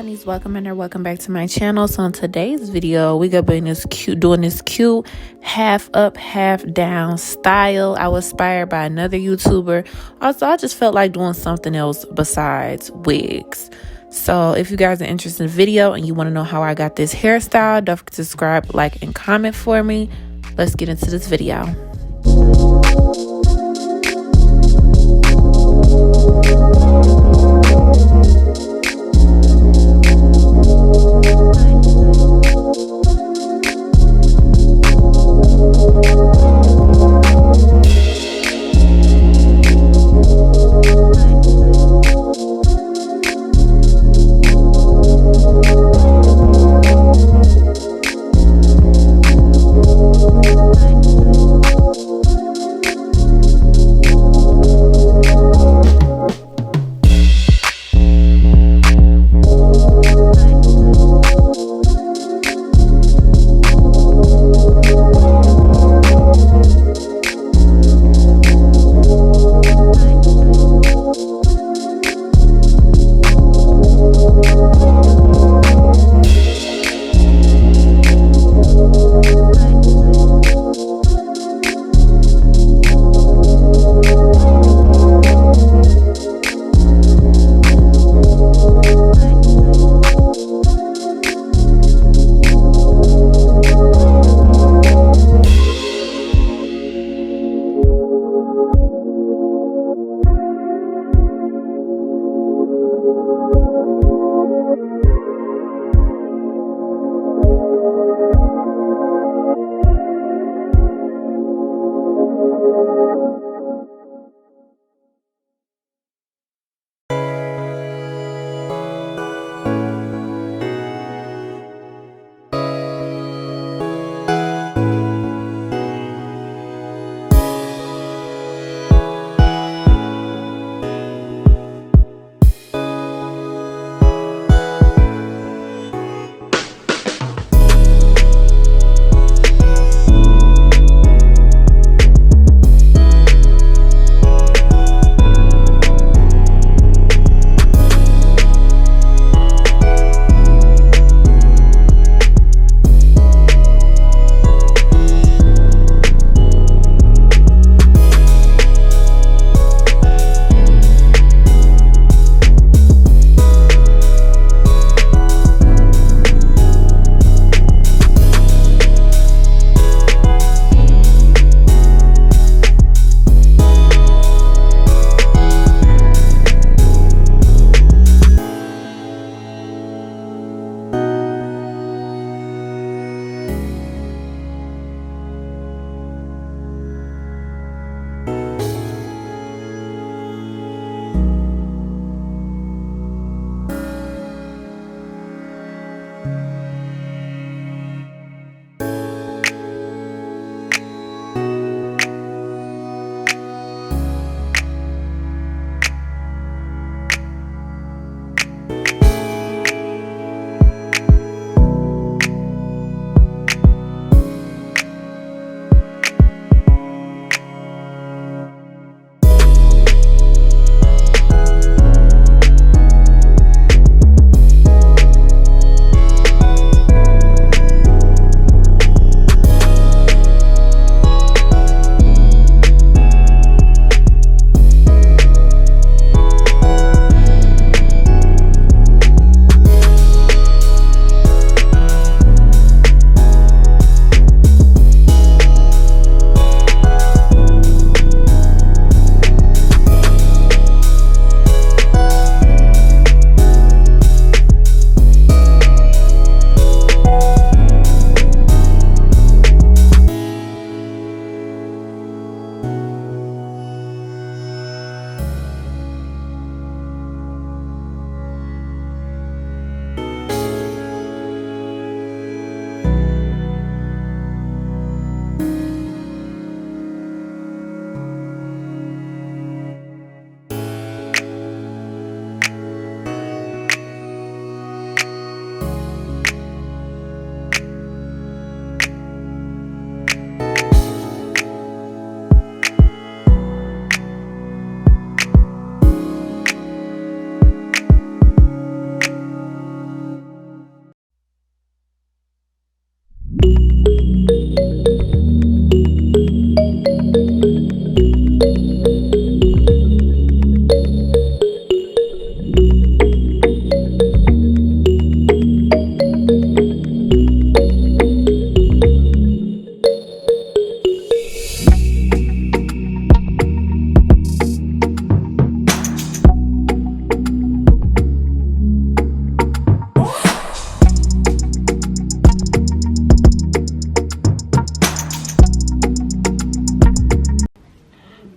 honeys, welcome back to my channel. So in today's video we gonna be doing this cute half up half down style. I was inspired by another YouTuber. Also, I just felt like doing something else besides wigs. So if you guys are interested in the video and you want to know how I got this hairstyle, don't forget to subscribe, like, and comment for me. Let's get into this video.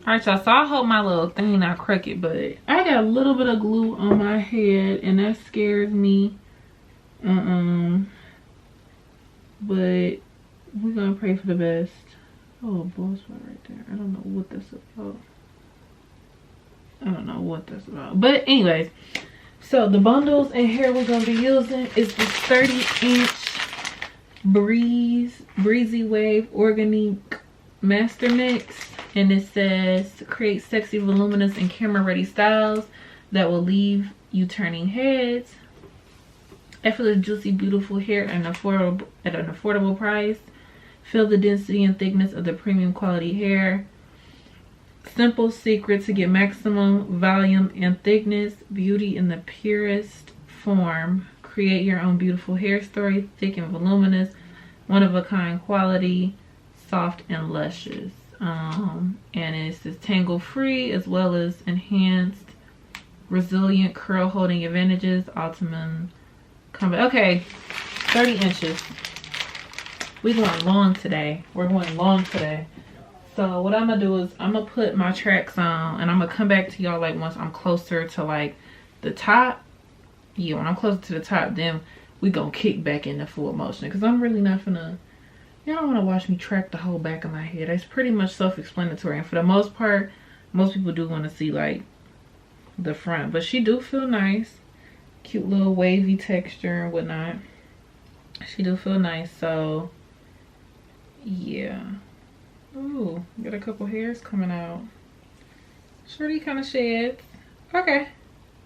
Alright, y'all, so I hope my little thing not crooked, but I got a little bit of glue on my head and that scares me. But we're gonna pray for the best. Oh, ball spot right there. I don't know what that's about. I don't know what that's about. But anyways, so the bundles in here we're gonna be using is this 30-inch Breezy Wave Organique Master Mix. And it says, create sexy, voluminous, and camera-ready styles that will leave you turning heads. Effortless, juicy, beautiful hair at an affordable price. Feel the density and thickness of the premium quality hair. Simple secret to get maximum volume and thickness. Beauty in the purest form. Create your own beautiful hair story. Thick and voluminous. One-of-a-kind quality. Soft and luscious. And it says tangle free as well as enhanced resilient curl holding advantages. Optimum combat. Okay, 30 inches. We're going long today. We're going long today. So what I'm gonna do is I'm gonna put my tracks on and I'm gonna come back to y'all like once I'm closer to like the top. Yeah, when I'm closer to the top, then we gonna kick back into full motion, because I'm really not gonna, y'all don't want to watch me track the whole back of my head. It's pretty much self-explanatory, and for the most part, most people do want to see like the front, but she do feel nice. Cute little wavy texture and whatnot. She do feel nice, so yeah. Ooh, got a couple hairs coming out. Shorty kind of sheds. Okay.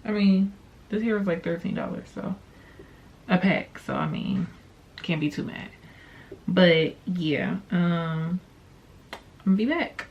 I mean, this hair was like $13, so a pack, so I mean, can't be too mad. But yeah, I'm gonna be back.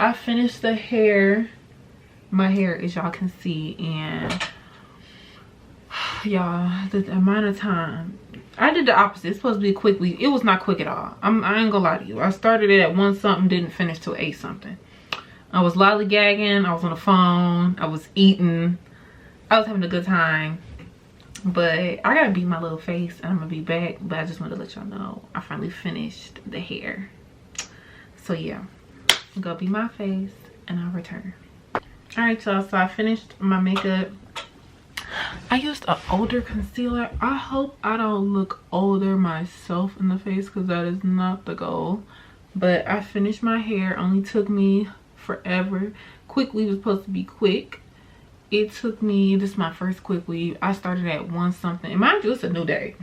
I finished the hair, my hair, as y'all can see, and y'all, the amount of time I did the opposite. It's supposed to be a quick week. It was not quick at all. I ain't gonna lie to you. I started it at 1 something, didn't finish till 8 something. I was lollygagging, I was on the phone, I was eating, I was having a good time. But I gotta beat my little face and I'm gonna be back. But I just wanted to let y'all know I finally finished the hair. So yeah, I'm gonna beat my face and I'll return. Alright y'all, so I finished my makeup. I used an older concealer. I hope I don't look older myself in the face, because that is not the goal. But I finished my hair. Only took me forever. Quick weave was supposed to be quick. It took me, this is my first quick weave. I started at 1 something. And mind you, it's a new day.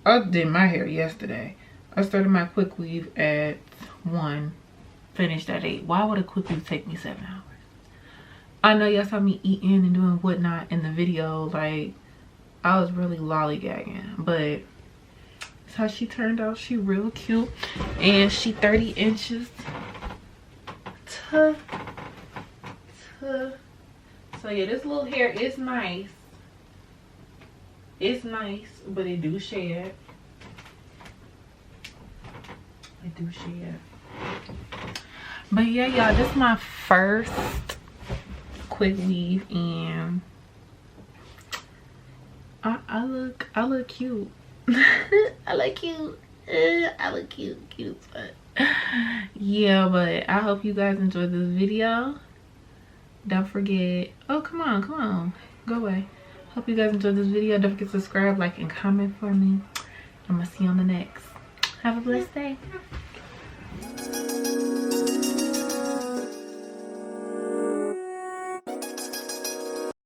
I did my hair yesterday. I started my quick weave at 1. Finished at 8. Why would a quick weave take me 7 hours? I know y'all saw me eating and doing whatnot in the video. Like, I was really lollygagging. But that's how she turned out. She real cute. And she 30 inches. So yeah, this little hair is nice. It's nice, but it do shed. It do shed. But yeah, y'all, this is my first quick weave, and I look cute. I look cute. I look cute. But yeah, but I hope you guys enjoyed this video. Don't forget, oh come on, go away. Hope you guys enjoyed this video. Don't forget to subscribe, like, and comment for me. I'm gonna see you on the next. Have a blessed day.